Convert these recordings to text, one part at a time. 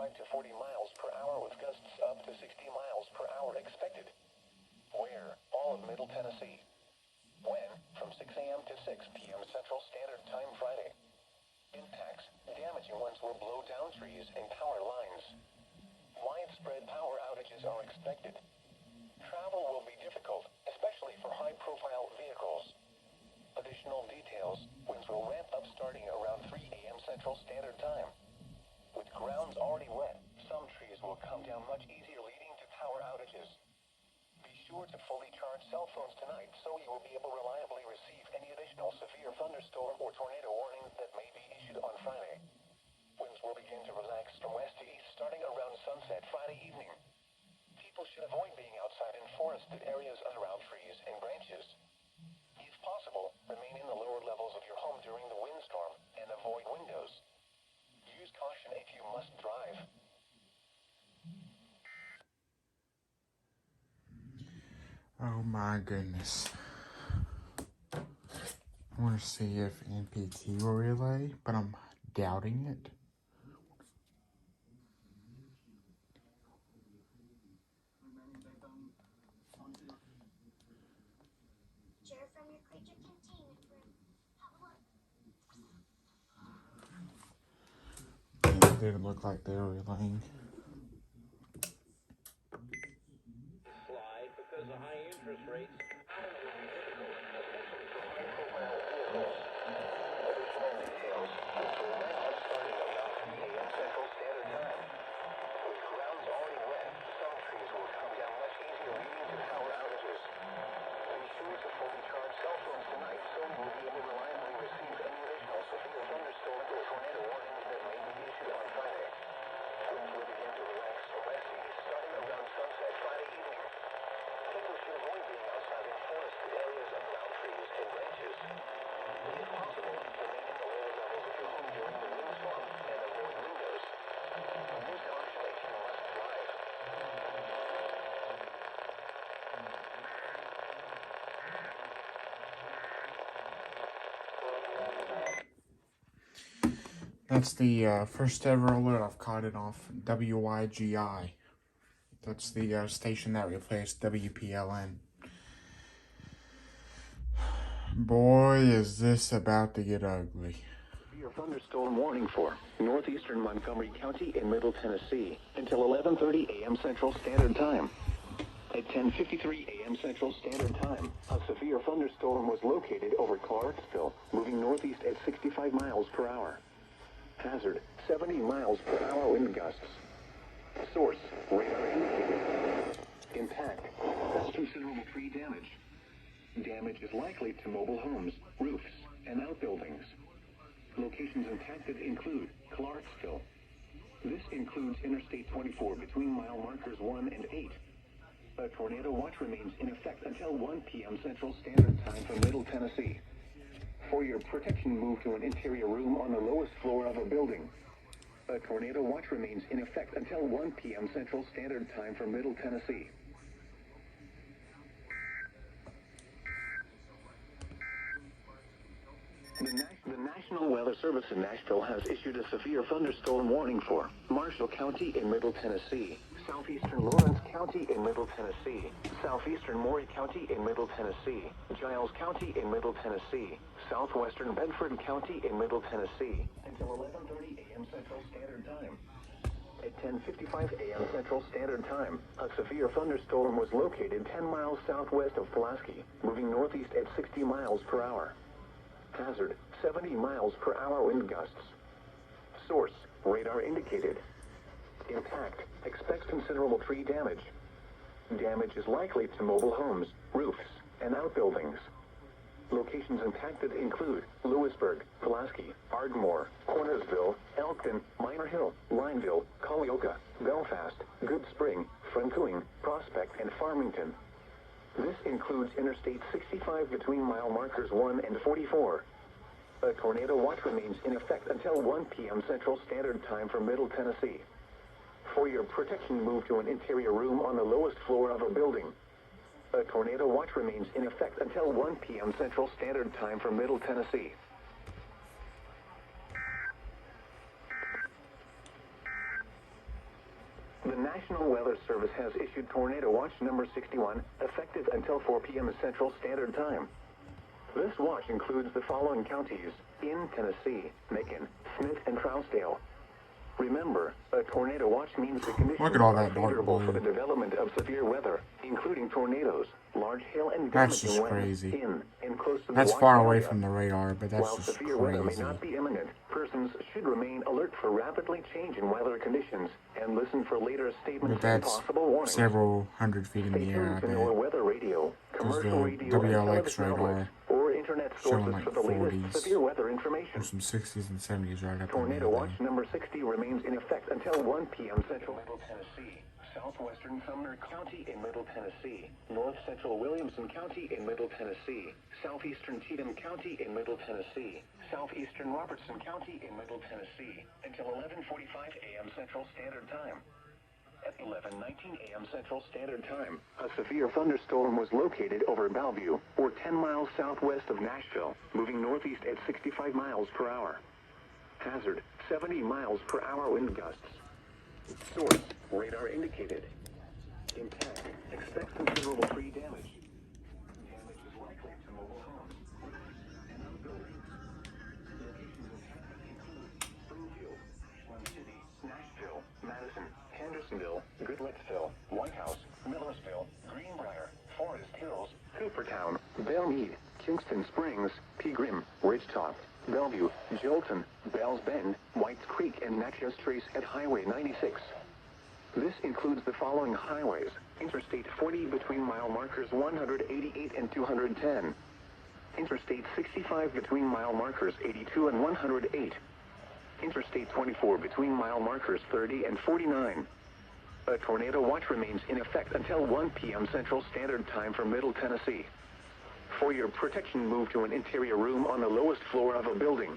35 to 40 miles per hour with gusts up to 60 miles per hour expected. Where? All of Middle Tennessee. When? From 6 a.m. to 6 p.m. Central Standard Time Friday. Impacts. Damaging winds will blow down trees and power lines. Widespread power outages are expected. Travel will be difficult, especially for high-profile vehicles. Additional details. Winds will ramp up starting around 3 a.m. Central Standard Time. With grounds already wet, some trees will come down much easier, leading to power outages. Be sure to fully charge cell phones tonight so you will be able to reliably receive any additional severe thunderstorm or tornado warnings that may be issued on Friday. Winds will begin to relax from west to east starting around sunset Friday evening. People should avoid being outside in forested areas around trees and branches. If possible, remain in the lower levels of your home during the windstorm and avoid windows. Use caution if you must drive. Oh my goodness. I want to see if NPT will relay, but I'm doubting it. It didn't look like they were relaying. Slide because of high interest rates. That's the first ever alert I've caught it off WYGI. That's the station that replaced WPLN. Boy, is this about to get ugly. Your thunderstorm warning for northeastern Montgomery County in Middle Tennessee until 11:30 a.m. Central Standard Time. At 10:53 a.m. Central Standard Time, a severe thunderstorm was located over Clarksville, moving northeast at 65 miles per hour. Hazard, 70 miles per hour wind gusts. Source, radar indicated. Impact, considerable tree damage. Damage is likely to mobile homes, roofs, and outbuildings. Locations impacted include Clarksville. This includes Interstate 24 between mile markers 1 and 8. A tornado watch remains in effect until 1 p.m. Central Standard Time for Middle Tennessee. For your protection, move to an interior room on the lowest floor of a building. A tornado watch remains in effect until 1 p.m. Central Standard Time for Middle Tennessee. The National Weather Service in Nashville has issued a severe thunderstorm warning for Marshall County in Middle Tennessee, southeastern Lawrence County in Middle Tennessee, southeastern Maury County in Middle Tennessee, Giles County in Middle Tennessee, southwestern Bedford County in Middle Tennessee, until 11:30 a.m. Central Standard Time. At 10:55 a.m. Central Standard Time, a severe thunderstorm was located 10 miles southwest of Pulaski, moving northeast at 60 miles per hour. Hazard, 70 miles per hour wind gusts. Source, radar indicated. Impact, expects considerable tree damage. Damage is likely to mobile homes, roofs, and outbuildings. Locations impacted include Lewisburg, Pulaski, Ardmore, Cornersville, Elkton, Minor Hill, Lineville, Colioca, Belfast, Good Spring, Francoing, Prospect, and Farmington. This includes Interstate 65 between mile markers 1 and 44. A tornado watch remains in effect until 1 p.m. Central Standard Time for Middle Tennessee. For your protection, move to an interior room on the lowest floor of a building. A tornado watch remains in effect until 1 p.m. Central Standard Time for Middle Tennessee. The National Weather Service has issued Tornado Watch number 61, effective until 4 p.m. Central Standard Time. This watch includes the following counties in Tennessee: Macon, Smith, and Trousdale. Remember, a tornado watch means the conditions Look at all are that dark favorable blue. for the development of severe weather, including tornadoes, large hail, and That's damaging just winds crazy. in and close to the That's watch far away area. from the radar, but that's While just severe weather may crazy. not be imminent, persons should remain alert for rapidly changing weather conditions and listen for later But statements and that's possible warnings. several hundred feet in Stay the air, tuned I to bet. NOAA weather radio, commercial the radio, and WLX television radar outlets, or internet showing sources like for the latest 40s. severe weather information. There's some 60s and 70s right up Tornado in Watch there. number 60 remains in effect until 1 p.m. Central Middle Tennessee, southwestern Sumner County in Middle Tennessee, north central Williamson County in Middle Tennessee, southeastern Cheatham County in Middle Tennessee, southeastern Robertson County in Middle Tennessee, until 11:45 a.m. Central Standard Time. At 11:19 a.m. Central Standard Time, a severe thunderstorm was located over Bellevue, or 10 miles southwest of Nashville, moving northeast at 65 miles per hour. Hazard, 70 miles per hour wind gusts. Source, radar indicated. Impact, expect considerable tree damage. Damage is likely to mobile homes, and outbuildings. Locations impacted include Springfield, Ashland City, Nashville, Madison, Hendersonville, Goodlettsville, White House, Millersville, Greenbrier, Forest Hills, Coopertown, Belmead, Kingston Springs, Pegram, Ridgetop, Bellevue, Jolton, Bells Bend, Whites Creek, and Natchez Trace at Highway 96. This includes the following highways: Interstate 40 between mile markers 188 and 210. Interstate 65 between mile markers 82 and 108. Interstate 24 between mile markers 30 and 49. A tornado watch remains in effect until 1 p.m. Central Standard Time for Middle Tennessee. For your protection, move to an interior room on the lowest floor of a building.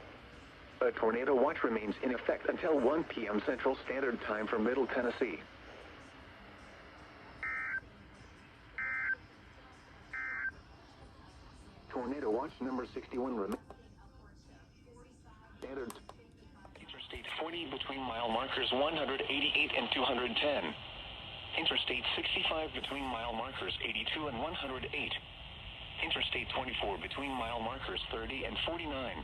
A tornado watch remains in effect until 1 p.m. Central Standard Time for Middle Tennessee. Tornado watch number 61 remains. Standard. Interstate 40 between mile markers 188 and 210. Interstate 65 between mile markers 82 and 108. Interstate 24 between mile markers 30 and 49.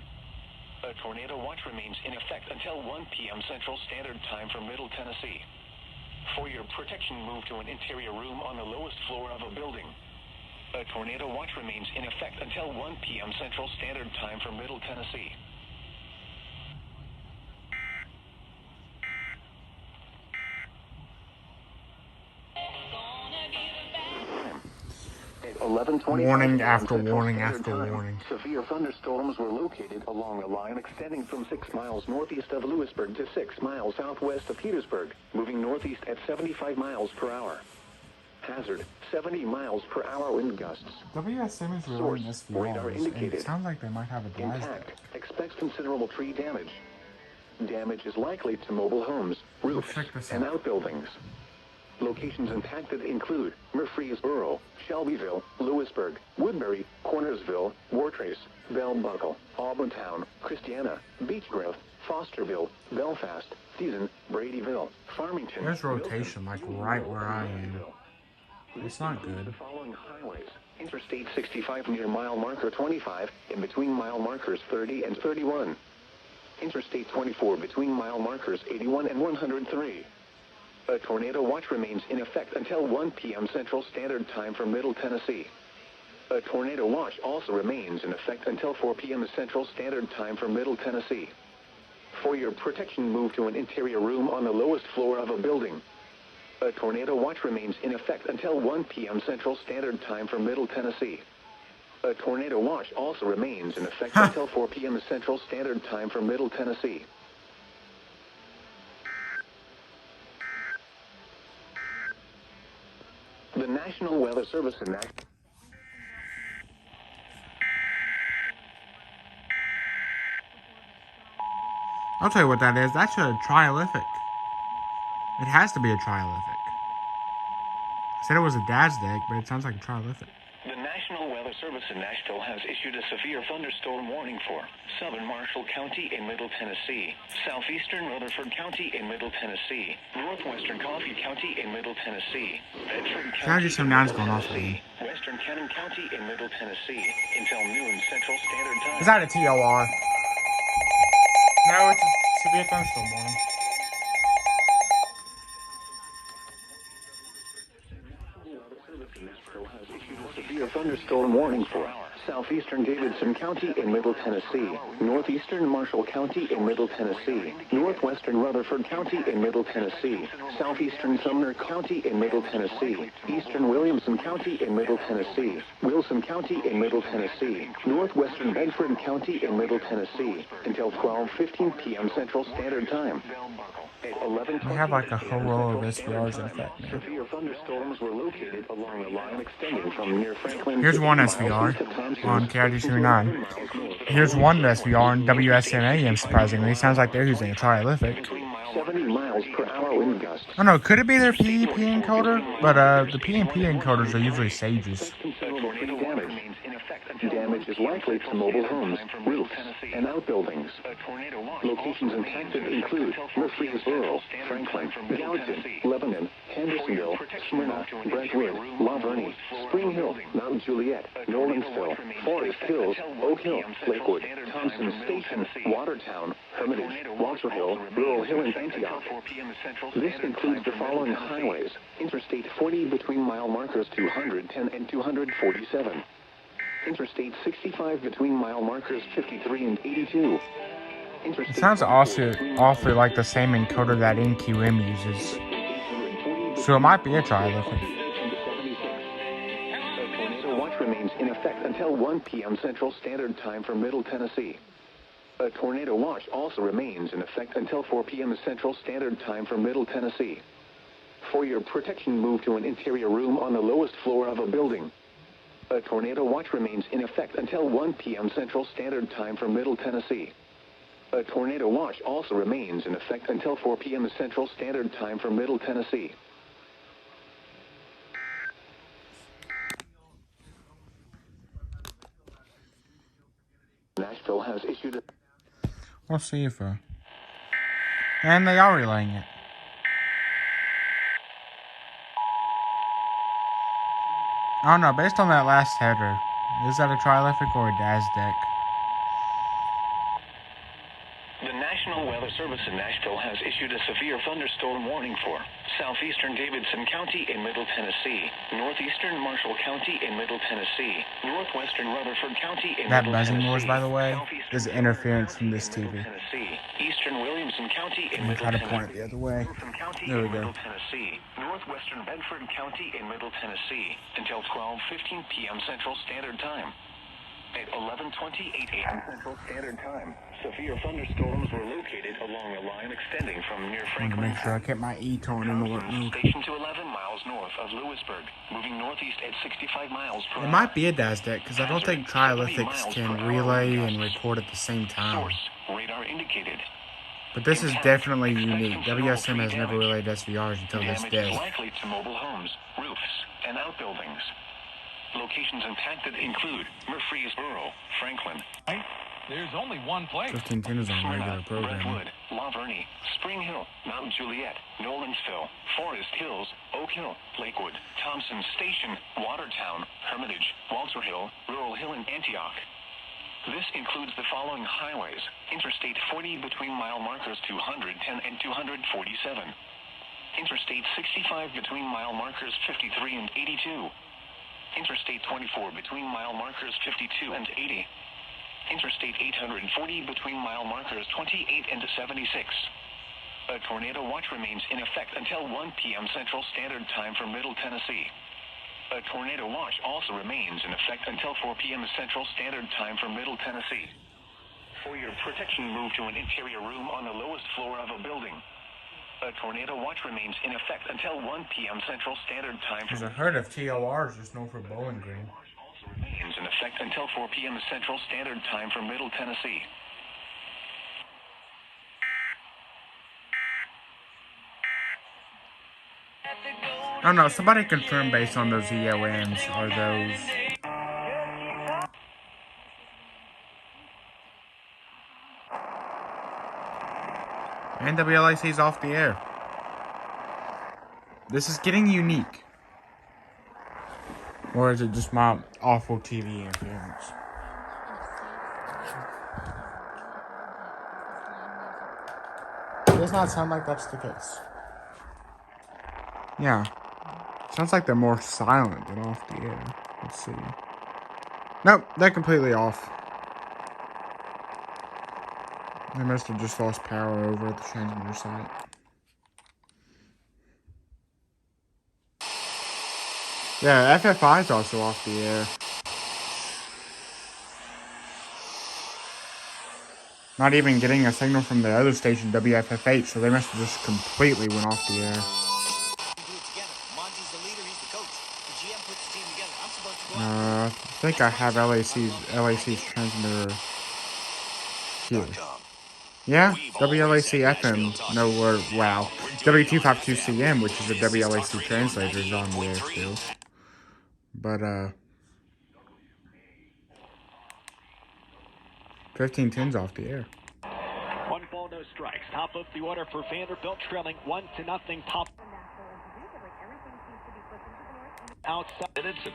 A tornado watch remains in effect until 1 p.m. Central Standard Time for Middle Tennessee. For your protection, move to an interior room on the lowest floor of a building. A tornado watch remains in effect until 1 p.m. Central Standard Time for Middle Tennessee. At 11:25 Warning a.m. after Central warning Standard after Time, warning. severe thunderstorms were located along a line extending from 6 miles northeast of Lewisburg to 6 miles southwest of Petersburg, moving northeast at 75 miles per hour. Hazard, 70 miles per hour wind gusts. WSM is Source, really this radar and indicated. it sounds like they might have a blast Impact, deck. expects considerable tree damage. Damage is likely to mobile homes, roofs, check this and out. outbuildings. Locations impacted include Murfreesboro, Shelbyville, Lewisburg, Woodbury, Cornersville, Wartrace, Bell Buckle, Auburntown, Christiana, Beechgrove, Fosterville, Belfast, Deason, Bradyville, Farmington. There's rotation, like right where I am. It's not The good. following highways: Interstate 65 near mile marker 25 and between mile markers 30 and 31. Interstate 24 between mile markers 81 and 103. A tornado watch remains in effect until 1 p.m. Central Standard Time for Middle Tennessee. A tornado watch also remains in effect until 4 p.m. Central Standard Time for Middle Tennessee. For your protection, move to an interior room on the lowest floor of a building. A tornado watch remains in effect until 1 p.m. Central Standard Time for Middle Tennessee. A tornado watch also remains in effect until 4 p.m. Central Standard Time for Middle Tennessee. The National Weather Service and I'll tell you what that is. That's a trialific. It has to be a trialific. I said it was a dad's deck, but it sounds like a trialific. The National Weather Service in Nashville has issued a severe thunderstorm warning for southern Marshall County in Middle Tennessee, southeastern Rutherford County in Middle Tennessee, northwestern Coffee County in Middle Tennessee, Bedford County Just some in nouns Middle going off Tennessee, again. western Cannon County in Middle Tennessee, until noon Central Standard Time. Is that a TOR? No, it's a severe thunderstorm warning. Has issued a severe thunderstorm warning for southeastern Davidson County in Middle Tennessee, northeastern Marshall County in Middle Tennessee, northwestern Rutherford County in Middle Tennessee, southeastern Sumner County in Middle Tennessee, eastern Williamson County in Middle Tennessee, Wilson County in Middle Tennessee, northwestern Bedford County in Middle Tennessee, until 12:15 p.m. Central Standard Time. At 11:20 We have like a whole row of Central SVRs in Standard effect now. Time, severe thunderstorms were located along a line extending from near Franklin. Here's one SVR on KRG-29. Here's one SVR on WSMAM, surprisingly. Sounds like they're using a trialytic. 70 miles per hour wind gusts. I don't know, could it be their PEP encoder? But the PEP encoders are usually Sages. Damage is likely to mobile homes, roofs, and outbuildings. Locations impacted include Murfreesboro, Franklin, Gallatin, Lebanon, Hendersonville, Smyrna, Brentwood, La Vernie, Spring Hill, Mount Juliet, Nolensville, Forest Hills, Oak Hill, Lakewood, Thompson Station, Watertown, Hermitage, Walter Hill, Rural Hill, and Antioch. This includes the following highways: Interstate 40 between mile markers 210 and 247. Interstate 65 between mile markers 53 and 82. It sounds also awfully like the same encoder that NQM uses. So it might be a trialytic. A tornado watch remains in effect until 1 p.m. Central Standard Time for Middle Tennessee. A tornado watch also remains in effect until 4 p.m. Central Standard Time for Middle Tennessee. For your protection, move to an interior room on the lowest floor of a building. A tornado watch remains in effect until 1 p.m. Central Standard Time for Middle Tennessee. A tornado watch also remains in effect until 4 p.m. Central Standard Time for Middle Tennessee. Nashville has issued a... We'll see if and they are relaying it. I don't know, based on that last header, is that a trialytic or a DAS deck? The National Weather Service in Nashville has issued a severe thunderstorm warning for southeastern Davidson County in Middle Tennessee, northeastern Marshall County in Middle Tennessee, northwestern Rutherford County in That Middle buzzing Tennessee, noise, by the way, southeastern is interference from County this in Middle TV. Tennessee, eastern Williamson County in I'm Middle trying to Tennessee, point it the other way. Wilson County There we in go. Middle Tennessee, northwestern Bedford County in Middle Tennessee, until 12:15 p.m. Central Standard Time. At 11:28 a.m. Central Standard Time, severe thunderstorms were located along a line extending from near I wanted to Franklin make sure I kept my E tone in order. Thompson Station to 11 miles north of Lewisburg, moving northeast at 65 miles per hour. It might be a DAS deck, because I don't think trialytics can relay and report at the same time. Source, radar indicated. But this is definitely unique. WSM has never relayed SVRs until this Damage day. is likely to mobile homes, roofs, and outbuildings. Locations impacted include Murfreesboro, Franklin. There's only one place. 1510 is on regular Smyrna, programming. Brentwood, La Vernie, Spring Hill, Mount Juliet, Nolensville, Forest Hills, Oak Hill, Lakewood, Thompson Station, Watertown, Hermitage, Walter Hill, Rural Hill, and Antioch. This includes the following highways: Interstate 40 between mile markers 210 and 247. Interstate 65 between mile markers 53 and 82. Interstate 24 between mile markers 52 and 80. Interstate 840 between mile markers 28 and 76. A tornado watch remains in effect until 1 p.m. Central Standard Time for Middle Tennessee. A tornado watch also remains in effect until 4 p.m. Central Standard Time for Middle Tennessee. For your protection, move to an interior room on the lowest floor of a building. A tornado watch remains in effect until 1 p.m. Central Standard Time for... There's a herd of TORs just north of Bowling Green. remains in effect until 4 p.m. Central Standard Time for Middle Tennessee. I don't know, somebody confirm based on those EOMs, are those And WLAC's off the air. This is getting unique. Or is it just my awful TV interference? It does not sound like that's the case. Yeah. Sounds like they're more silent than off the air. Let's see. Nope, they're completely off. They must have just lost power over at the transmitter site. Yeah, FFI is also off the air. Not even getting a signal from the other station, WFFH, so they must have just completely went off the air. I think I have LAC's transmitter here. Yeah, WLAC FM, no word, wow. W252CM, which is a WLAC translator, is on the air still. But, 1510's off the air. 1 ball, no strikes. Top of the order for Vanderbilt, trailing 1-0. Top outside.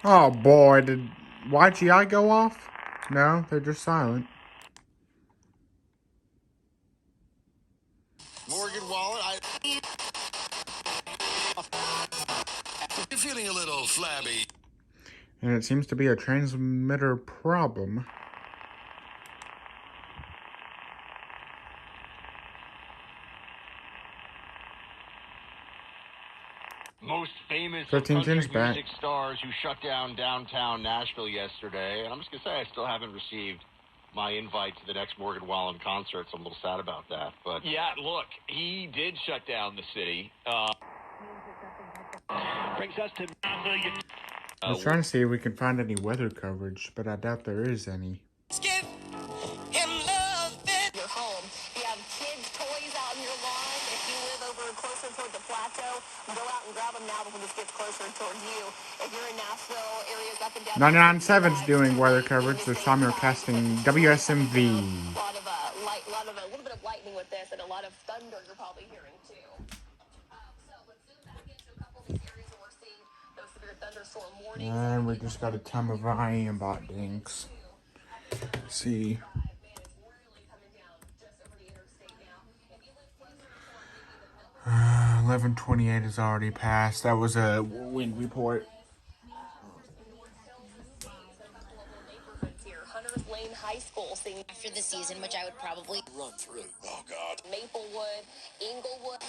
Oh boy, did YGI go off? No, they're just silent. Morgan Wallen, you're feeling a little flabby. And it seems to be a transmitter problem. Most famous of 15 country Tins back. music stars who shut down downtown Nashville yesterday. And I'm just going to say I still haven't received my invite to the next Morgan Wallen concert, so I'm a little sad about that. But yeah, look, he did shut down the city. Brings us to I was trying to see if we can find any weather coverage, but I doubt there is any. Give him love in your home. You have kids' toys out in your lawn. If you live over closer toward the plateau, go out and grab them now before this gets closer toward you. If you're in Nashville, areas up and down 99.7's doing weather coverage. They're simulcasting WSMV. A little bit of lightning with this, and a lot of thunder you're probably hearing too. So let's zoom back into a couple of these areas where we're seeing those severe thunderstorm warnings. And we just got a ton of IAM-bot dinks. Let's see. 11:28 is already passed. That was a wind report. Hunters Lane High School seeing after the season, which I would probably Run through. Oh, God. Maplewood, Inglewood.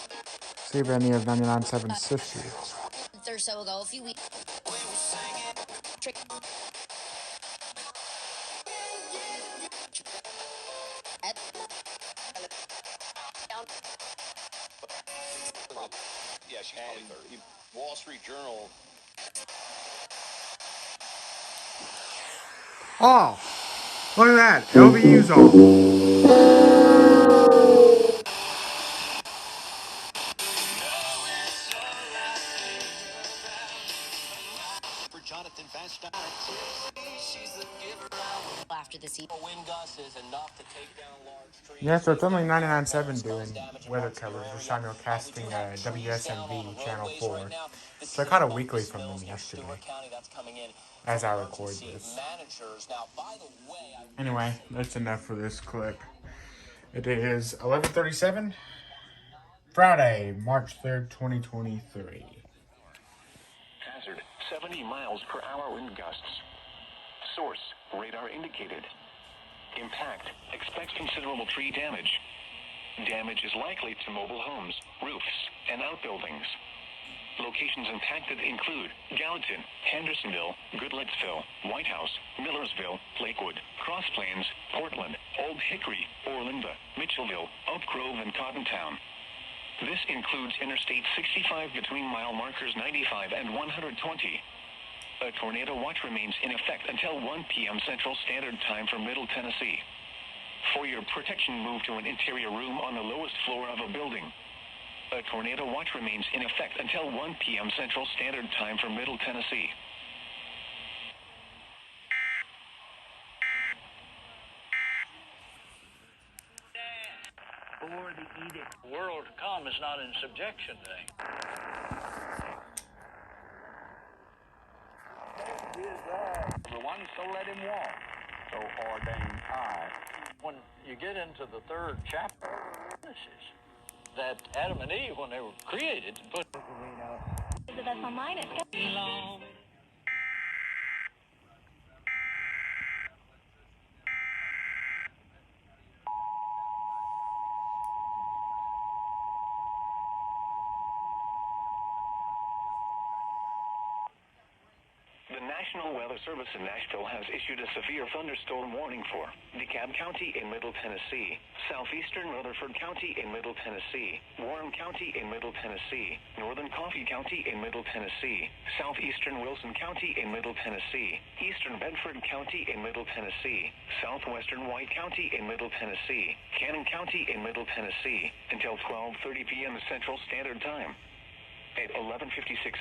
See if any of 99.7 sisters. or so ago, a few weeks. Yeah, she's probably third. Wall Street Journal. Oh, look at that. LVU's off. For Jonathan Fast. After the season. Wind gusts is enough to take down large trees. Yeah, so it's only 99.7 doing weather coverage. We're simulcasting WSMV Channel 4. So I caught a weekly from them yesterday, as I record this. Anyway, that's enough for this clip. It is 11:37, Friday, March 3rd, 2023. Hazard, 70 miles per hour wind gusts. Source, radar indicated. Impact, expect considerable tree damage. Damage is likely to mobile homes, roofs, and outbuildings. Locations impacted include Gallatin, Hendersonville, Goodlettsville, White House, Millersville, Lakewood, Cross Plains, Portland, Old Hickory, Orlinda, Mitchellville, Oak Grove, and Cottontown. This includes Interstate 65 between mile markers 95 and 120. A tornado watch remains in effect until 1 p.m. Central Standard Time for Middle Tennessee. For your protection, move to an interior room on the lowest floor of a building. A tornado watch remains in effect until 1 p.m. Central Standard Time for Middle Tennessee. or the edict. The world to come is not in subjection to him. The one, so let him walk. So ordained I. When you get into the third chapter of Genesis, that Adam and Eve, when they were created, put The best online is The National Weather Service in Nashville has issued a severe thunderstorm warning for DeKalb County in Middle Tennessee, southeastern Rutherford County in Middle Tennessee, Warren County in Middle Tennessee, northern Coffee County in Middle Tennessee, southeastern Wilson County in Middle Tennessee, eastern Bedford County in Middle Tennessee, southwestern White County in Middle Tennessee, Cannon County in Middle Tennessee, until 12:30 p.m. Central Standard Time. At 11:56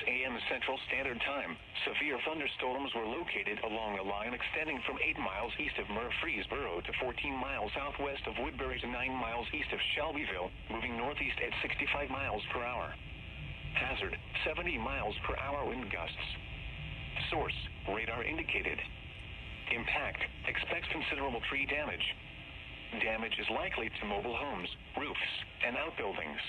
a.m. Central Standard Time, severe thunderstorms were located along a line extending from 8 miles east of Murfreesboro to 14 miles southwest of Woodbury to 9 miles east of Shelbyville, moving northeast at 65 miles per hour. Hazard, 70 miles per hour wind gusts. Source, radar indicated. Impact, expects considerable tree damage. Damage is likely to mobile homes, roofs, and outbuildings.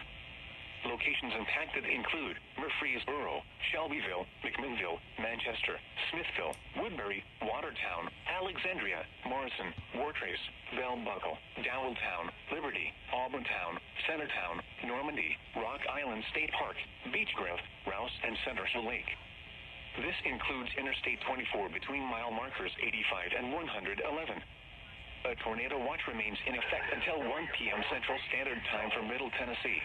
Locations impacted include Murfreesboro, Shelbyville, McMinnville, Manchester, Smithville, Woodbury, Watertown, Alexandria, Morrison, Wartrace, Bell Buckle, Dowelltown, Liberty, Auburntown, Centertown, Normandy, Rock Island State Park, Beechgrove, Rouse, and Central Lake. This includes Interstate 24 between mile markers 85 and 111. A tornado watch remains in effect until 1 p.m. Central Standard Time for Middle Tennessee.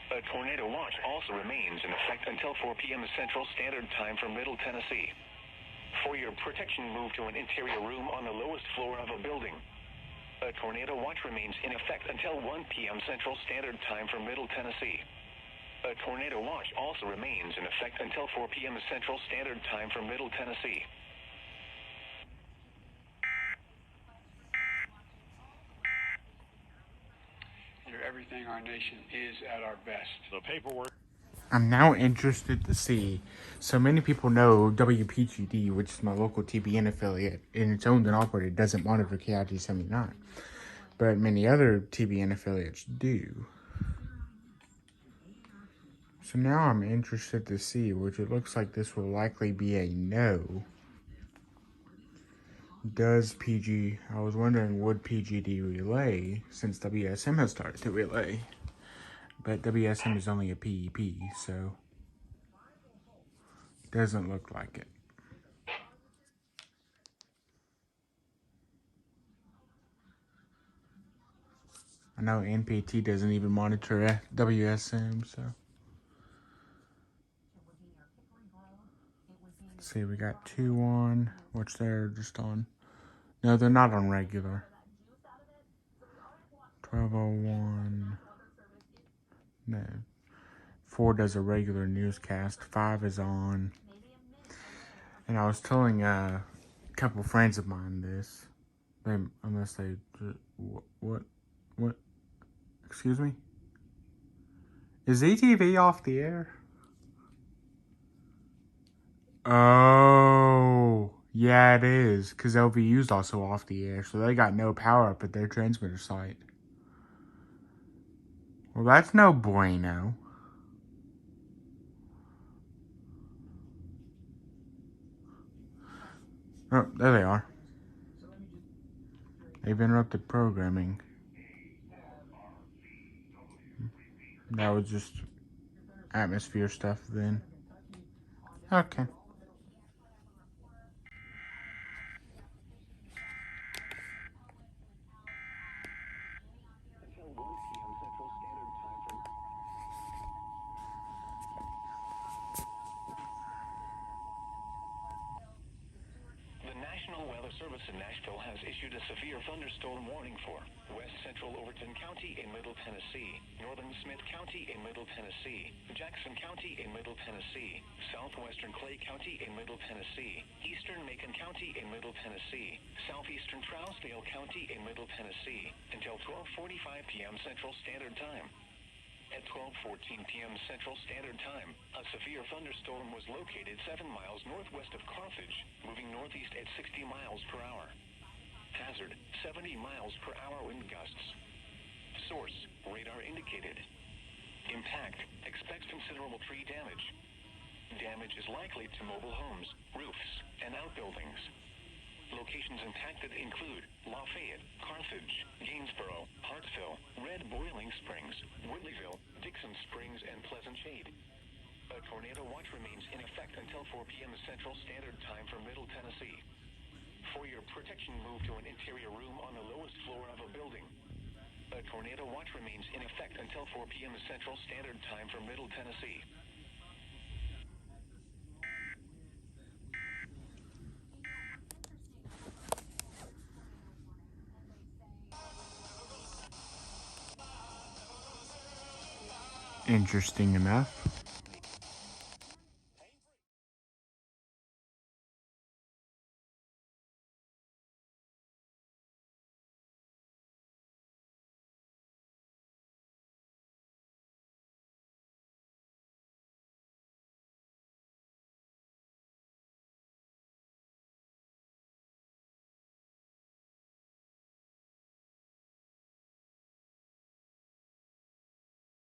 A tornado watch also remains in effect until 4 p.m. Central Standard Time for Middle Tennessee. For your protection, move to an interior room on the lowest floor of a building. A tornado watch remains in effect until 1 p.m. Central Standard Time for Middle Tennessee. A tornado watch also remains in effect until 4 p.m. Central Standard Time for Middle Tennessee. Everything our nation is at our best. the paperwork. I'm now interested to see. So many people know WPGD, which is my local TBN affiliate, and it's owned and operated, doesn't monitor KIG 79. But many other TBN affiliates do. So now I'm interested to see, which it looks like this will likely be a no. I was wondering, would PGD relay, since WSM has started to relay? But WSM is only a PEP, so doesn't look like it. I know NPT doesn't even monitor WSM, so. Let's see, we got 2 on, which they're just on. No, they're not on regular. 1201. No. 4 does a regular newscast. 5 is on. And I was telling a couple friends of mine this. Unless they, what, excuse me? Is ETV off the air? Oh, yeah, it is. Because LVU's also off the air, so they got no power up at their transmitter site. Well, that's no bueno. Oh, there they are. They've interrupted programming. That was just atmosphere stuff then. Okay. Service in Nashville has issued a severe thunderstorm warning for west central Overton County in Middle Tennessee, northern Smith County in Middle Tennessee, Jackson County in Middle Tennessee, southwestern Clay County in Middle Tennessee, eastern Macon County in Middle Tennessee, southeastern Trousdale County in Middle Tennessee, until 12:45 p.m. Central Standard Time. At 12:14 p.m. Central Standard Time, a severe thunderstorm was located 7 miles northwest of Carthage, moving northeast at 60 miles per hour. Hazard, 70 miles per hour wind gusts. Source, radar indicated. Impact, expect considerable tree damage. Damage is likely to mobile homes, roofs, and outbuildings. Locations impacted include Lafayette, Carthage, Gainsboro, Hartsville, Red Boiling Springs, Woodleyville, Dixon Springs, and Pleasant Shade. A tornado watch remains in effect until 4 p.m. Central Standard Time for Middle Tennessee. For your protection, move to an interior room on the lowest floor of a building. A tornado watch remains in effect until 4 p.m. Central Standard Time for Middle Tennessee. Interesting enough.